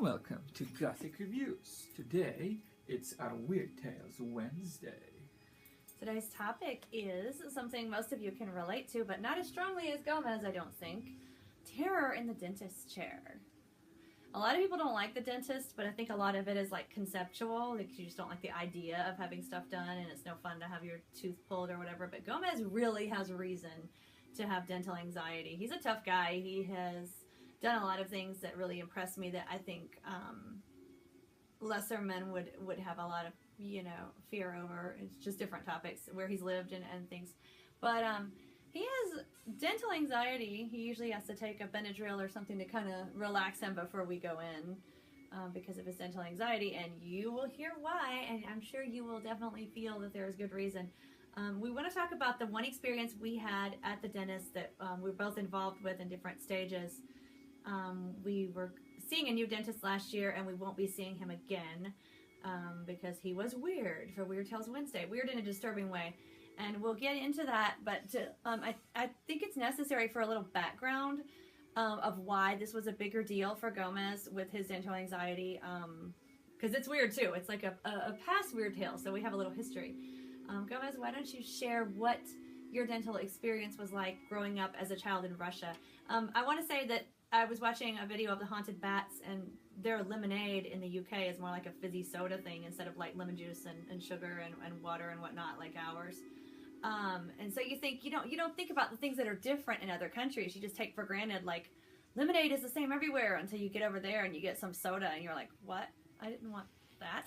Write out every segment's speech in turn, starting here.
and welcome to Gothic Reviews. Today, it's our Weird Tales Wednesday. Today's topic is something most of you can relate to, but not as strongly as Gomez, I don't think. Terror in the dentist's chair. A lot of people don't like the dentist, but I think a lot of it is like conceptual. Like you just don't like the idea of having stuff done, and it's no fun to have your tooth pulled or whatever. But Gomez really has reason to have dental anxiety. He's a tough guy. He has done a lot of things that really impress me that I think lesser men would have a lot of, fear over. It's just different topics where he's lived and things. But he has dental anxiety. He usually has to take a Benadryl or something to kind of relax him before we go in because of his dental anxiety. And you will hear why, and I'm sure you will definitely feel that there is good reason. We want to talk about the one experience we had at the dentist that we're both involved with in different stages. We were seeing a new dentist last year, and we won't be seeing him again because he was weird for Weird Tales Wednesday. Weird in a disturbing way. And we'll get into that, but I think it's necessary for a little background of why this was a bigger deal for Gomez with his dental anxiety, because it's weird too. It's like a past Weird Tale, so we have a little history. Gomez, why don't you share what your dental experience was like growing up as a child in Russia? I want to say that I was watching a video of the haunted bats, and their lemonade in the UK is more like a fizzy soda thing instead of like lemon juice and sugar and water and whatnot like ours. And so you think you don't think about the things that are different in other countries. You just take for granted like lemonade is the same everywhere until you get over there and you get some soda and you're like, what? I didn't want that.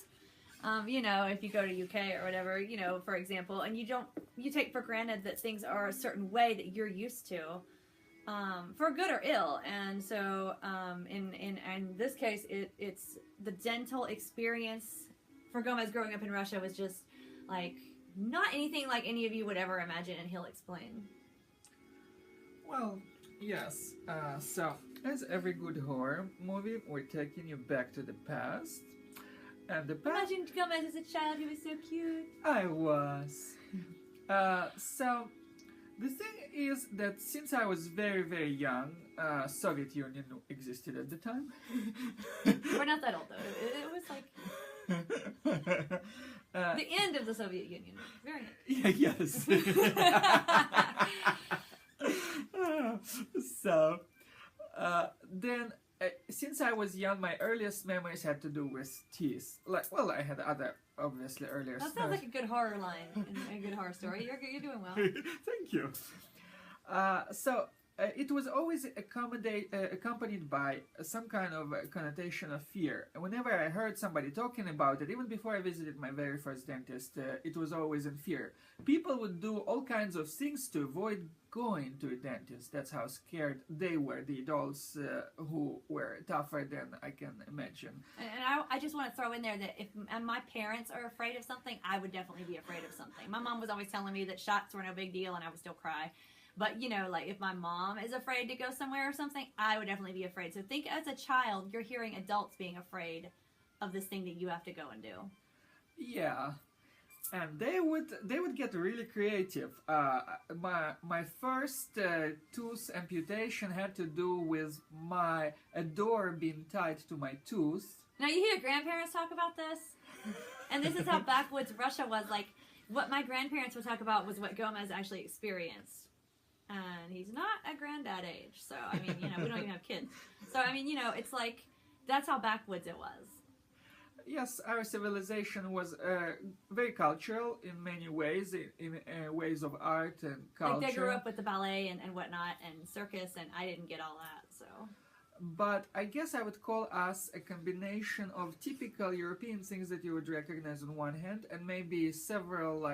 If you go to UK or whatever, for example, and you take for granted that things are a certain way that you're used to, for good or ill. And so, in this case, it's the dental experience for Gomez growing up in Russia was just like not anything like any of you would ever imagine, and he'll explain. Well, yes. So, as every good horror movie, we're taking you back to the past. And the past... Imagine Gomez as a child, he was so cute. I was. So, the thing is that since I was very, very young, Soviet Union existed at the time. We're not that old, though. It was like... the end of the Soviet Union. Very nice. Yeah, yes. So, then, since I was young, my earliest memories had to do with teeth. I had other, obviously, earlier That sounds like a good horror line and a good horror story. You're doing well. Thank you. It was always accompanied by some kind of connotation of fear. And whenever I heard somebody talking about it, even before I visited my very first dentist, it was always in fear. People would do all kinds of things to avoid going to a dentist. That's how scared they were, the adults who were tougher than I can imagine. And I just want to throw in there that if my parents are afraid of something, I would definitely be afraid of something. My mom was always telling me that shots were no big deal, and I would still cry. But, like if my mom is afraid to go somewhere or something, I would definitely be afraid. So think as a child, you're hearing adults being afraid of this thing that you have to go and do. Yeah. And they would get really creative. My first tooth amputation had to do with a door being tied to my tooth. Now you hear grandparents talk about this? And this is how backwoods Russia was. Like, what my grandparents would talk about was what Gomez actually experienced. And he's not a granddad age, so, we don't even have kids. So, it's like, that's how backwoods it was. Yes, our civilization was very cultural in many ways, in ways of art and culture. Like, they grew up with the ballet and whatnot, and circus, and I didn't get all that, so... But I guess I would call us a combination of typical European things that you would recognize on one hand, and maybe several,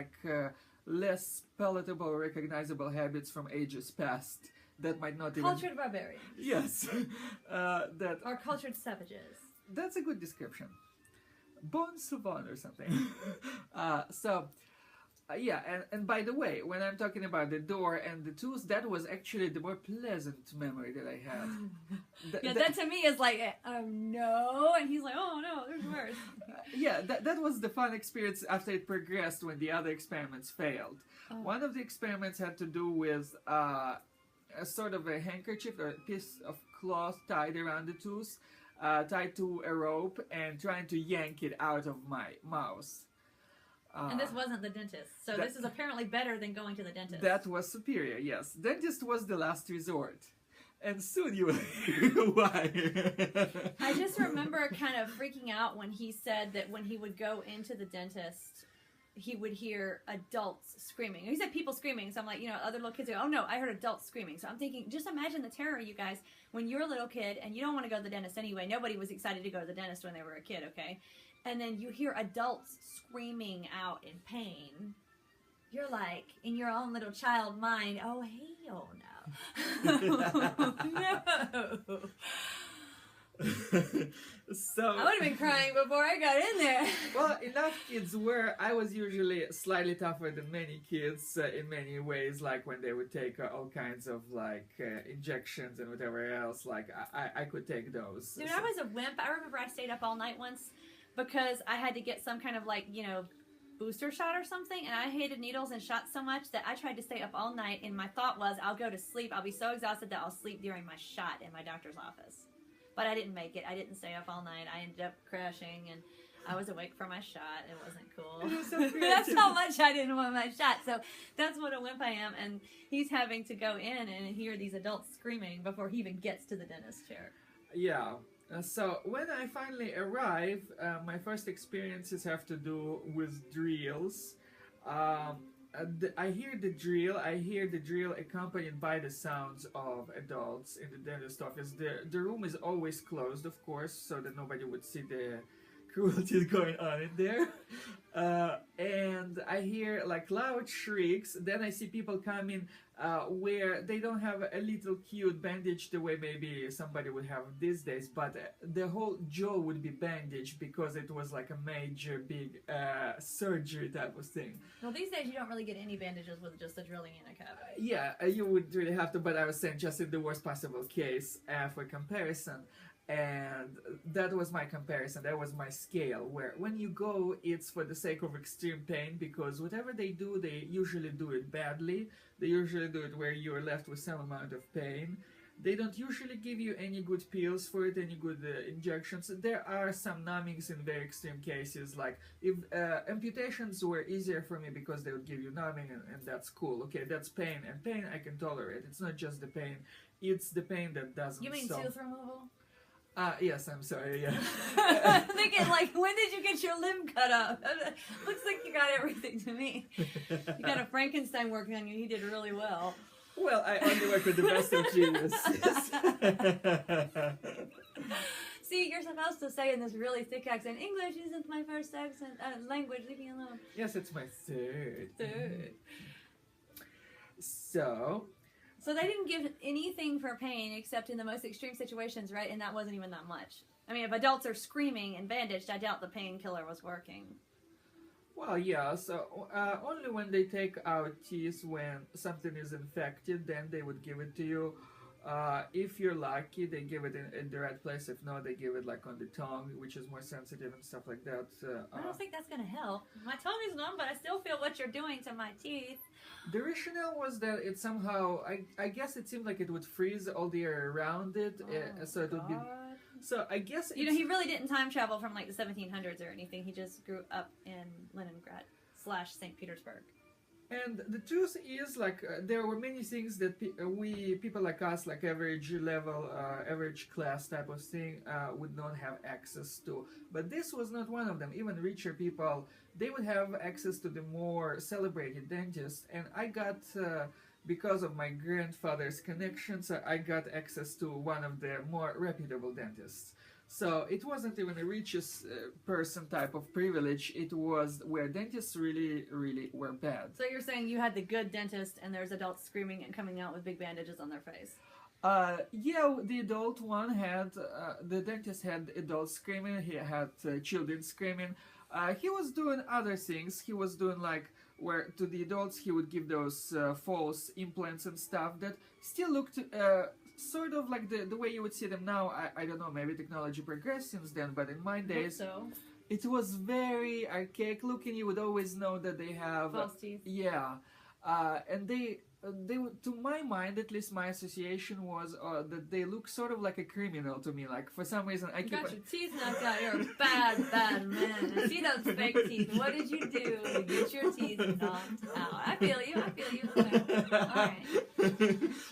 less palatable, recognizable habits from ages past that might not even... Cultured barbarians. Yes. Or cultured savages. That's a good description. Bon savant or something. And by the way, when I'm talking about the door and the tooth, that was actually the more pleasant memory that I had. That to me is like, oh no, and he's like, oh no, there's worse. That was the fun experience after it progressed when the other experiments failed. Oh. One of the experiments had to do with a sort of a handkerchief or a piece of cloth tied around the tooth. tied to a rope and trying to yank it out of my mouth. And this wasn't the dentist, so this is apparently better than going to the dentist. That was superior, yes. Dentist was the last resort. And soon you will hear why. I just remember kind of freaking out when he said that when he would go into the dentist, he would hear adults screaming. He said people screaming, so I'm like, other little kids go, oh no, I heard adults screaming. So I'm thinking, just imagine the terror, you guys, when you're a little kid and you don't want to go to the dentist anyway. Nobody was excited to go to the dentist when they were a kid, okay? And then you hear adults screaming out in pain. You're like, in your own little child mind, oh, hell no. No. So I would have been crying before I got in there. Well, enough kids were. I was usually slightly tougher than many kids in many ways, like when they would take all kinds of injections and whatever else. Like I could take those. Dude, I was a wimp. I remember I stayed up all night once because I had to get some kind of booster shot or something, and I hated needles and shots so much that I tried to stay up all night, and my thought was, I'll go to sleep. I'll be so exhausted that I'll sleep during my shot in my doctor's office. But I didn't make it. I didn't stay up all night. I ended up crashing, and I was awake for my shot. It wasn't cool. It was so That's how much I didn't want my shot. So that's what a wimp I am, and he's having to go in and hear these adults screaming before he even gets to the dentist chair. Yeah. So when I finally arrive, my first experiences have to do with drills. I hear the drill accompanied by the sounds of adults in the dentist office. The room is always closed, of course, so that nobody would see the cruelty going on in there. And I hear loud shrieks. Then I see people coming where they don't have a little cute bandage the way maybe somebody would have these days, but the whole jaw would be bandaged because it was like a major big surgery type of thing. Well, these days you don't really get any bandages with just the drilling in a cavity. Yeah, you would really have to, but I was saying just in the worst possible case for comparison. And that was my comparison, that was my scale, where when you go, it's for the sake of extreme pain, because whatever they do, they usually do it badly. They usually do it where you're left with some amount of pain. They don't usually give you any good pills for it, any good injections. There are some numbings in very extreme cases, like if amputations were easier for me because they would give you numbing, and that's cool. Okay, that's pain, and pain I can tolerate. It's not just the pain, it's the pain that doesn't You mean stop. tooth removal? Yes, I'm sorry, yeah. I'm thinking, when did you get your limb cut off? Looks like you got everything to me. You got a Frankenstein working on you. He did really well. Well, I only work with the best of geniuses. See, you're supposed to say in this really thick accent, English isn't my first accent language, leave me alone. Yes, it's my third. Third. So they didn't give anything for pain except in the most extreme situations, right? And that wasn't even that much. I mean, if adults are screaming and bandaged, I doubt the painkiller was working. Well, yeah, so only when they take out teeth when something is infected, then they would give it to you. If you're lucky, they give it in the right place. If not, they give it on the tongue, which is more sensitive and stuff like that. I don't think that's going to help. My tongue is numb, but I still feel what you're doing to my teeth. The rationale was that it somehow, I guess it seemed like it would freeze all the air around it, so it would be... So I guess he really didn't time travel from the 1700s or anything. He just grew up in Leningrad / St. Petersburg. And the truth is, there were many things that people like us, average level, average class type of thing, would not have access to. But this was not one of them. Even richer people, they would have access to the more celebrated dentists. And I got, because of my grandfather's connections, I got access to one of the more reputable dentists. So it wasn't even a richest person type of privilege. It was where dentists really, really were bad. So you're saying you had the good dentist and there's adults screaming and coming out with big bandages on their face? Yeah, the adult one had, the dentist had adults screaming, he had children screaming. He was doing other things. He was doing where to the adults he would give those false implants and stuff that still looked sort of like the way you would see them now. I don't know, maybe technology progressed since then, but in my days so. It was very archaic looking. You would always know that they have false teeth. Yeah, and to my mind, at least my association was that they look sort of like a criminal to me. Like for some reason, I You keep got your teeth knocked out. You're a bad, bad man. I see those fake teeth. What did you do to get your teeth knocked out? I feel you. I feel you. Okay. All right.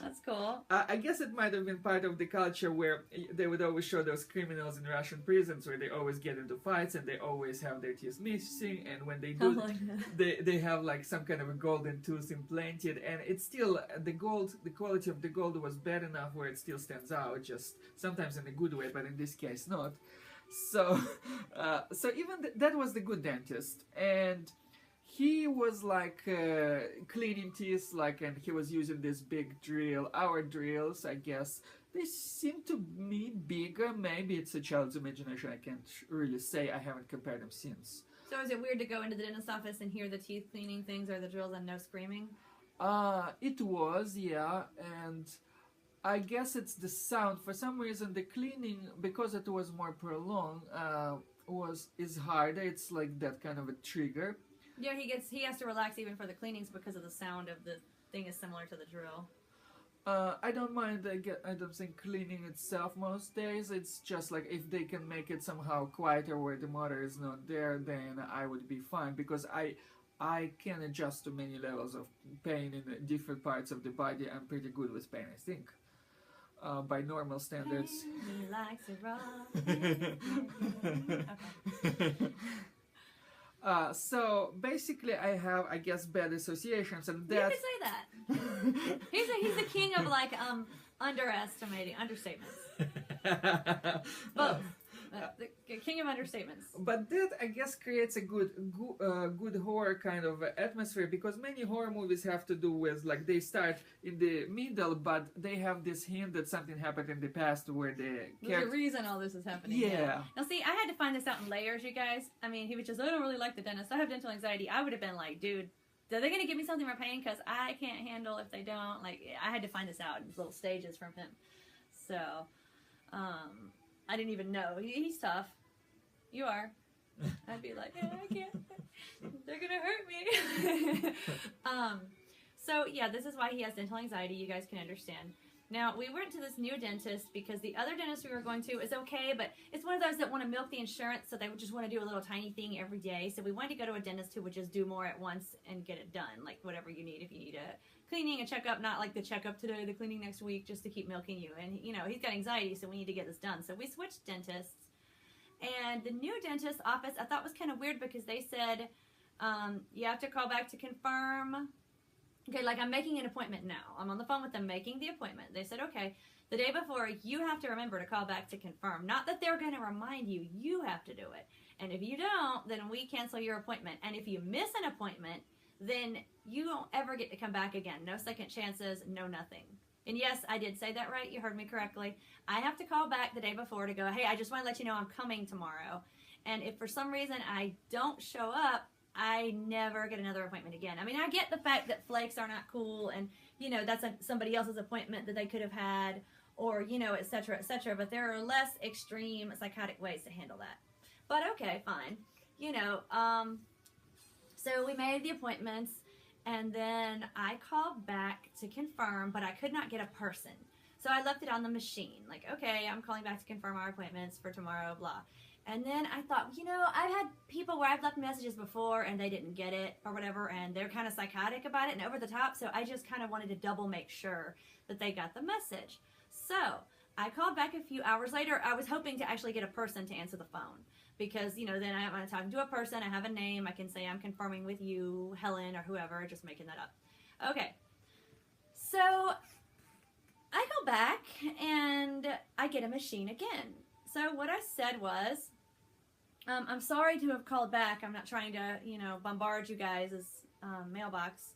That's cool. I guess it might have been part of the culture where they would always show those criminals in Russian prisons where they always get into fights and they always have their teeth missing, and when they do, they have like some kind of a golden tooth implanted, and it's still the quality of the gold was bad enough where it still stands out, just sometimes in a good way, but in this case not. So, so even that was the good dentist, and he was like cleaning teeth, like, and he was using this big drill. Our drills, I guess, they seem to me bigger. Maybe it's a child's imagination. I can't really say. I haven't compared them since. So is it weird to go into the dentist's office and hear the teeth cleaning things or the drills and no screaming? It was, yeah, and I guess it's the sound. For some reason, the cleaning, because it was more prolonged, is harder. It's like that kind of a trigger. Yeah, he has to relax even for the cleanings because of the sound of the thing is similar to the drill. I don't mind. I don't think cleaning itself most days. It's just like if they can make it somehow quieter where the motor is not there, then I would be fine, because I can adjust to many levels of pain in different parts of the body. I'm pretty good with pain, I think. By normal standards. He likes it raw. Okay. So basically, I have, I guess, bad associations, and You that. could say that. He's the king of like understatements. Both. The king of understatements. But that, I guess, creates a good horror kind of atmosphere, because many horror movies have to do with, like, they start in the middle, but they have this hint that something happened in the past where There's a reason all this is happening. Yeah. Now, see, I had to find this out in layers, you guys. I mean, he was just, I don't really like the dentist. I have dental anxiety. I would have been like, dude, are they going to give me something for pain? Because I can't handle if they don't. Like, I had to find this out in little stages from him. So, I didn't even know. He's tough. You are. I'd be like, yeah, I can't. They're going to hurt me. So, yeah, this is why he has dental anxiety. You guys can understand. Now, we went to this new dentist because the other dentist we were going to is okay, but it's one of those that want to milk the insurance, so they would just want to do a little tiny thing every day. So we wanted to go to a dentist who would just do more at once and get it done, like whatever you need. If you need a cleaning, a checkup, not like the checkup today, the cleaning next week, just to keep milking you. And, you know, he's got anxiety, so we need to get this done. So we switched dentists. And the new dentist office I thought was kind of weird because they said you have to call back to confirm. Okay, like I'm making an appointment now. I'm on the phone with them making the appointment. They said, okay, the day before, you have to remember to call back to confirm. Not that they're going to remind you. You have to do it. And if you don't, then we cancel your appointment. And if you miss an appointment, then you don't ever get to come back again. No second chances, no nothing. And yes, I did say that right. You heard me correctly. I have to call back the day before to go, hey, I just want to let you know I'm coming tomorrow. And if for some reason I don't show up, I never get another appointment again. I mean, I get the fact that flakes are not cool and, you know, that's somebody else's appointment that they could have had or, you know, et cetera, but there are less extreme psychotic ways to handle that. But okay, fine. You know, so we made the appointments and then I called back to confirm, but I could not get a person. So I left it on the machine. Like, okay, I'm calling back to confirm our appointments for tomorrow, blah. And then I thought, you know, I've had people where I've left messages before and they didn't get it or whatever, and they're kind of psychotic about it and over the top, so I just kind of wanted to double make sure that they got the message. So I called back a few hours later. I was hoping to actually get a person to answer the phone because, you know, then I'm talking to a person, I have a name, I can say I'm confirming with you, Helen, or whoever, just making that up. Okay. So I go back and I get a machine again. So what I said was, I'm sorry to have called back. I'm not trying to, you know, bombard you guys' mailbox.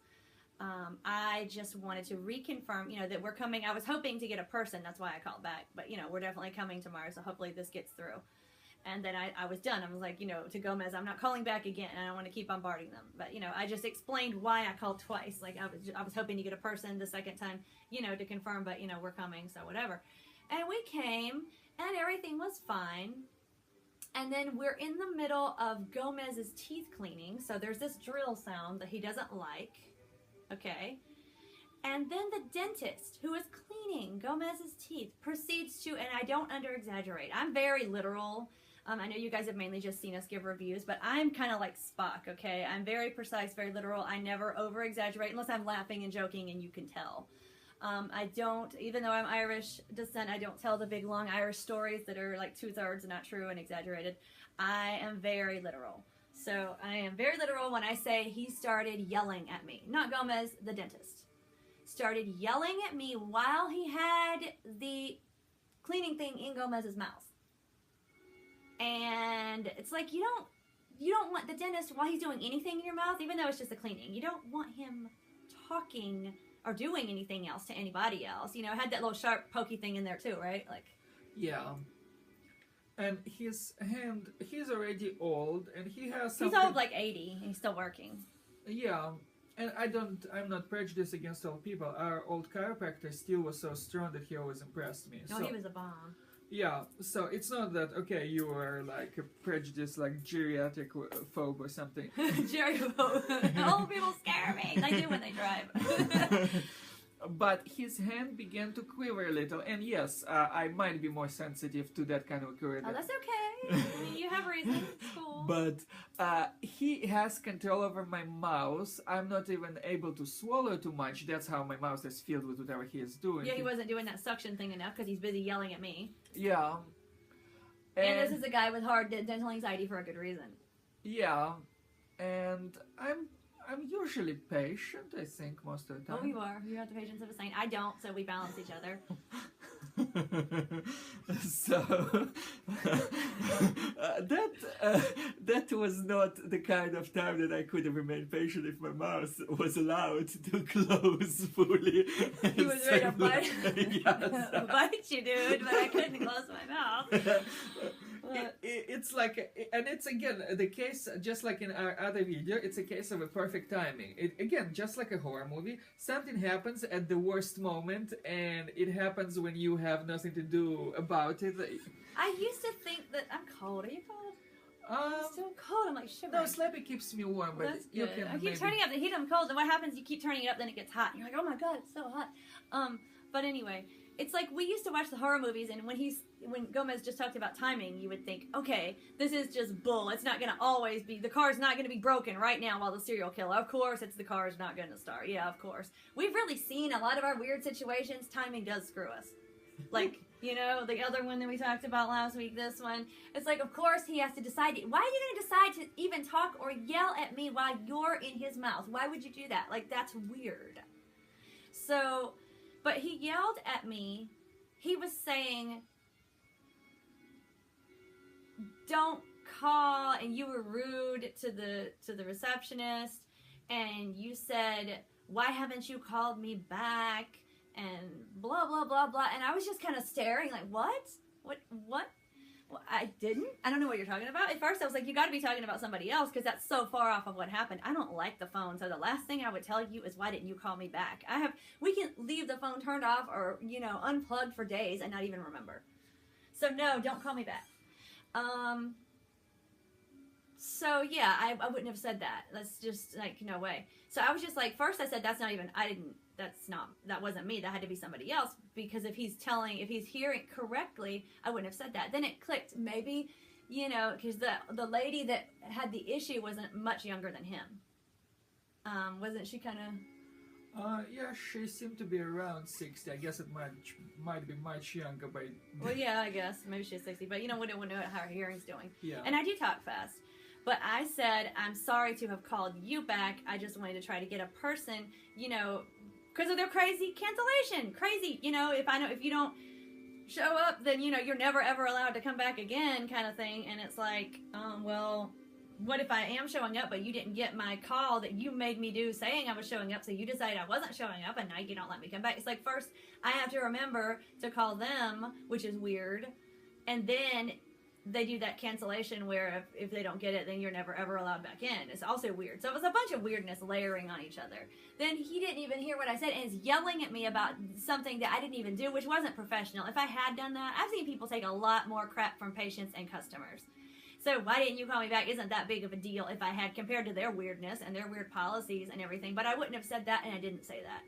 I just wanted to reconfirm, you know, that we're coming. I was hoping to get a person. That's why I called back. But, you know, we're definitely coming tomorrow, so hopefully this gets through. And then I was done. I was like, you know, to Gomez, I'm not calling back again. And I don't want to keep bombarding them. But, you know, I just explained why I called twice. Like, I was hoping to get a person the second time, you know, to confirm. But, you know, we're coming, so whatever. And we came, and everything was fine. And then we're in the middle of Gomez's teeth cleaning. So there's this drill sound that he doesn't like. Okay. And then the dentist, who is cleaning Gomez's teeth, proceeds to, and I don't under-exaggerate, I'm very literal. I know you guys have mainly just seen us give reviews, but I'm kind of like Spock, okay? I'm very precise, very literal. I never over-exaggerate unless I'm laughing and joking and you can tell. I don't, even though I'm Irish descent, I don't tell the big, long Irish stories that are like 2/3 not true and exaggerated. I am very literal. So I am very literal when I say he started yelling at me. Not Gomez, the dentist. Started yelling at me while he had the cleaning thing in Gomez's mouth. And it's like you don't want the dentist while he's doing anything in your mouth, even though it's just a cleaning. You don't want him talking or doing anything else to anybody else. You know, had that little sharp pokey thing in there too, right? Like, yeah. And his hand, he's already old, and he has something... He's old, like 80, and he's still working. Yeah, and I'm not prejudiced against old people. Our old chiropractor still was so strong that he always impressed me. No, so, he was a bomb. Yeah, so it's not that, okay, you are like a prejudiced, like geriatric phobe or something. Geriaphobe. Old people scare me. They do when they drive. But his hand began to quiver a little, and yes, I might be more sensitive to that kind of occurrence. Oh, that's okay. I mean, you have reason. It's cool. But he has control over my mouth. I'm not even able to swallow too much. That's how my mouth is filled with whatever he is doing. Yeah, he wasn't doing that suction thing enough because he's busy yelling at me. Yeah. And this is a guy with hard dental anxiety for a good reason. Yeah. And I'm usually patient, I think, most of the time. Oh, you are. You have the patience of a saint. I don't, so we balance each other. So that was not the kind of time that I could have remained patient if my mouth was allowed to close fully. He was ready to bite. Yes. Bite you, dude, but I couldn't close my mouth. It's like, and it's again the case, just like in our other video, it's a case of a perfect timing. Again, just like a horror movie, something happens at the worst moment, and it happens when you have nothing to do about it. I used to think that I'm cold. Are you cold? I'm still cold. I'm like shivering. No, Slappy keeps me warm, but that's you good. can I keep maybe... turning up the heat. I'm cold, and what happens? You keep turning it up, then it gets hot. And you're like, oh my god, it's so hot. But anyway, it's like we used to watch the horror movies, and when Gomez just talked about timing, you would think, okay, this is just bull. It's not going to always be, the car's not going to be broken right now while the serial killer. Of course, it's the car's not going to start. Yeah, of course. We've really seen a lot of our weird situations. Timing does screw us. Like, you know, the other one that we talked about last week, this one. It's like, of course, he has to decide. Why are you going to decide to even talk or yell at me while you're in his mouth? Why would you do that? Like, that's weird. So, but he yelled at me. He was saying, don't call, and you were rude to the receptionist, and you said, why haven't you called me back? And blah, blah, blah, blah. And I was just kind of staring like, what? Well, I didn't. I don't know what you're talking about. At first, I was like, you got to be talking about somebody else because that's so far off of what happened. I don't like the phone. So the last thing I would tell you is, why didn't you call me back? We can leave the phone turned off or, you know, unplugged for days and not even remember. So no, don't call me back. So yeah, I wouldn't have said that. That's just like, no way. So I was just like, first I said, that wasn't me. That had to be somebody else, because if he's hearing correctly, I wouldn't have said that. Then it clicked. Maybe, you know, because the lady that had the issue wasn't much younger than him. Wasn't she kind of... yeah, she seemed to be around 60. I guess it might be much younger, but... Well, yeah, I guess. Maybe she's 60, but you know, we don't know how her hearing's doing. Yeah. And I do talk fast. But I said, I'm sorry to have called you back. I just wanted to try to get a person, you know, because of their crazy cancellation. Crazy, you know, if you don't show up, then, you know, you're never ever allowed to come back again kind of thing. And it's like, well, what if I am showing up, but you didn't get my call that you made me do saying I was showing up, so you decided I wasn't showing up, and now you don't let me come back. It's like, first, I have to remember to call them, which is weird, and then they do that cancellation where if they don't get it, then you're never ever allowed back in. It's also weird. So it was a bunch of weirdness layering on each other. Then he didn't even hear what I said and is yelling at me about something that I didn't even do, which wasn't professional. If I had done that, I've seen people take a lot more crap from patients and customers. So why didn't you call me back isn't that big of a deal if I had, compared to their weirdness and their weird policies and everything. But I wouldn't have said that, and I didn't say that.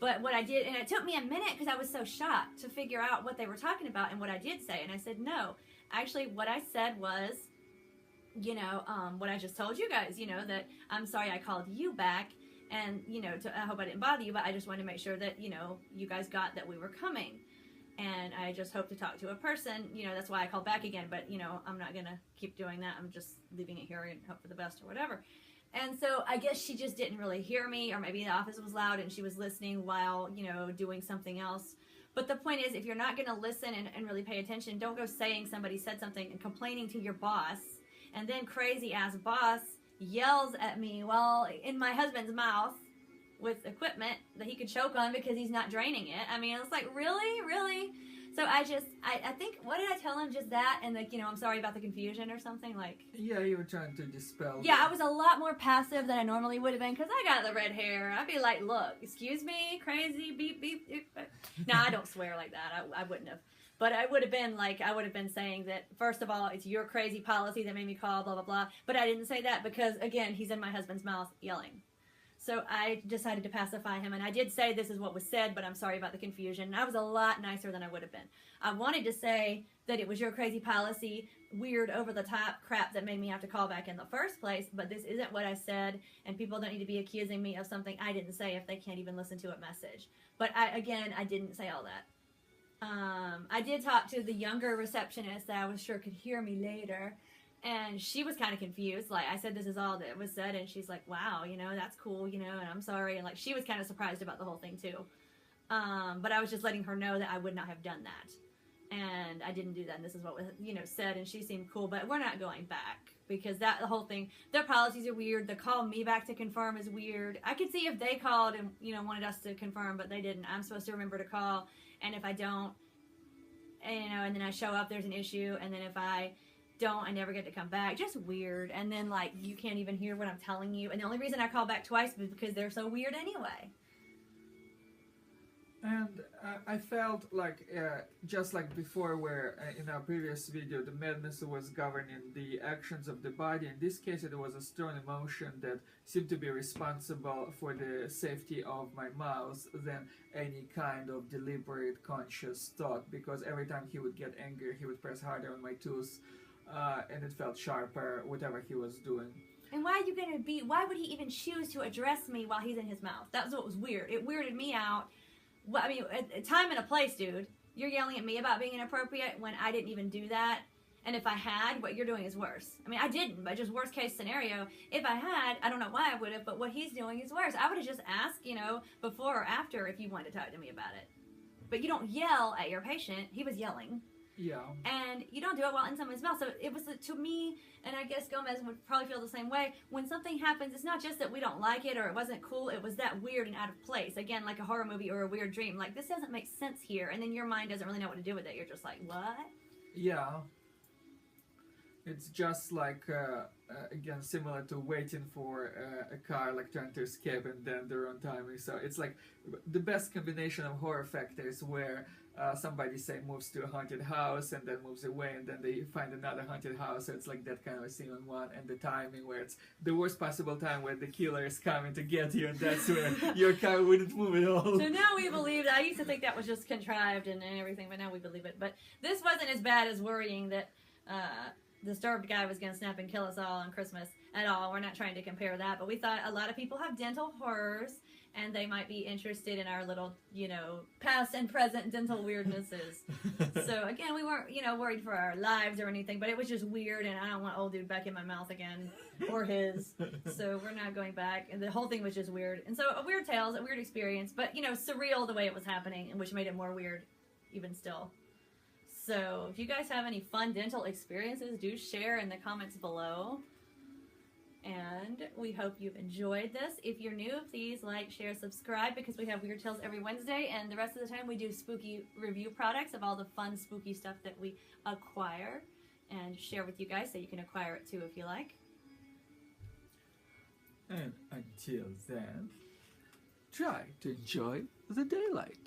But what I did, and it took me a minute because I was so shocked to figure out what they were talking about and what I did say. And I said, no, actually what I said was, you know, what I just told you guys, you know, that I'm sorry I called you back. And, you know, I hope I didn't bother you, but I just wanted to make sure that, you know, you guys got that we were coming. And I just hope to talk to a person. You know, that's why I called back again. But, you know, I'm not going to keep doing that. I'm just leaving it here and hope for the best or whatever. And so I guess she just didn't really hear me, or maybe the office was loud and she was listening while, you know, doing something else. But the point is, if you're not going to listen and really pay attention, don't go saying somebody said something and complaining to your boss. And then crazy-ass boss yells at me while in my husband's mouth with equipment that he could choke on because he's not draining it. I mean, it's like, really? So I think, what did I tell him? Just that, and like, you know, I'm sorry about the confusion or something, like. Yeah, you were trying to dispel. Yeah, I was a lot more passive than I normally would have been because I got the red hair. I'd be like, look, excuse me, crazy, beep, beep, beep. No, I don't swear like that. I wouldn't have. But I would have been saying that, first of all, it's your crazy policy that made me call, blah, blah, blah. But I didn't say that because, again, he's in my husband's mouth yelling. So I decided to pacify him. And I did say this is what was said, but I'm sorry about the confusion. And I was a lot nicer than I would have been. I wanted to say that it was your crazy policy, weird, over-the-top crap that made me have to call back in the first place. But this isn't what I said. And people don't need to be accusing me of something I didn't say if they can't even listen to a message. But I didn't say all that. I did talk to the younger receptionist that I was sure could hear me later, and she was kind of confused. Like, I said, this is all that was said, and she's like, wow, you know, that's cool, you know, and I'm sorry. And like, she was kind of surprised about the whole thing too. But I was just letting her know that I would not have done that. And I didn't do that, and this is what was, you know, said, and she seemed cool, but we're not going back. Because the whole thing, their policies are weird. The call me back to confirm is weird. I could see if they called and, you know, wanted us to confirm, but they didn't. I'm supposed to remember to call, and if I don't, you know, and then I show up, there's an issue, and then if I don't, I never get to come back. Just weird. And then, like, you can't even hear what I'm telling you. And the only reason I call back twice is because they're so weird anyway. And I felt like, just like before where in our previous video, the madness was governing the actions of the body. In this case, it was a strong emotion that seemed to be responsible for the safety of my mouth than any kind of deliberate, conscious thought. Because every time he would get angry, he would press harder on my tooth, and it felt sharper, whatever he was doing. And why would he even choose to address me while he's in his mouth? That was what was weird. It weirded me out. Well, I mean, a time and a place, dude. You're yelling at me about being inappropriate when I didn't even do that. And if I had, what you're doing is worse. I mean, I didn't, but just worst case scenario. If I had, I don't know why I would have, but what he's doing is worse. I would have just asked, you know, before or after if you wanted to talk to me about it. But you don't yell at your patient. He was yelling. Yeah. And you don't do it while in someone's mouth. So it was, to me, and I guess Gomez would probably feel the same way, when something happens, it's not just that we don't like it or it wasn't cool, it was that weird and out of place. Again, like a horror movie or a weird dream. Like, this doesn't make sense here. And then your mind doesn't really know what to do with it. You're just like, what? Yeah. It's just like, again, similar to waiting for a car, like trying to escape and then the wrong timing. So it's like the best combination of horror factors where somebody, say, moves to a haunted house and then moves away and then they find another haunted house. So it's like that kind of a scene on one, and the timing where it's the worst possible time where the killer is coming to get you, and that's where your car wouldn't move at all. So now we believe that. I used to think that was just contrived and everything, but now we believe it. But this wasn't as bad as worrying that the starved guy was going to snap and kill us all on Christmas at all. We're not trying to compare that, but we thought a lot of people have dental horrors, and they might be interested in our little, you know, past and present dental weirdnesses. So again, we weren't, you know, worried for our lives or anything, but it was just weird, and I don't want old dude back in my mouth again, or his. So we're not going back, and the whole thing was just weird. And so a weird tales, a weird experience, but, you know, surreal the way it was happening, and which made it more weird even still. So if you guys have any fun dental experiences, do share in the comments below. And we hope you've enjoyed this. If you're new, please like, share, subscribe, because we have Weird Tales every Wednesday, and the rest of the time we do spooky review products of all the fun spooky stuff that we acquire and share with you guys, so you can acquire it too if you like. And until then, try to enjoy the daylight.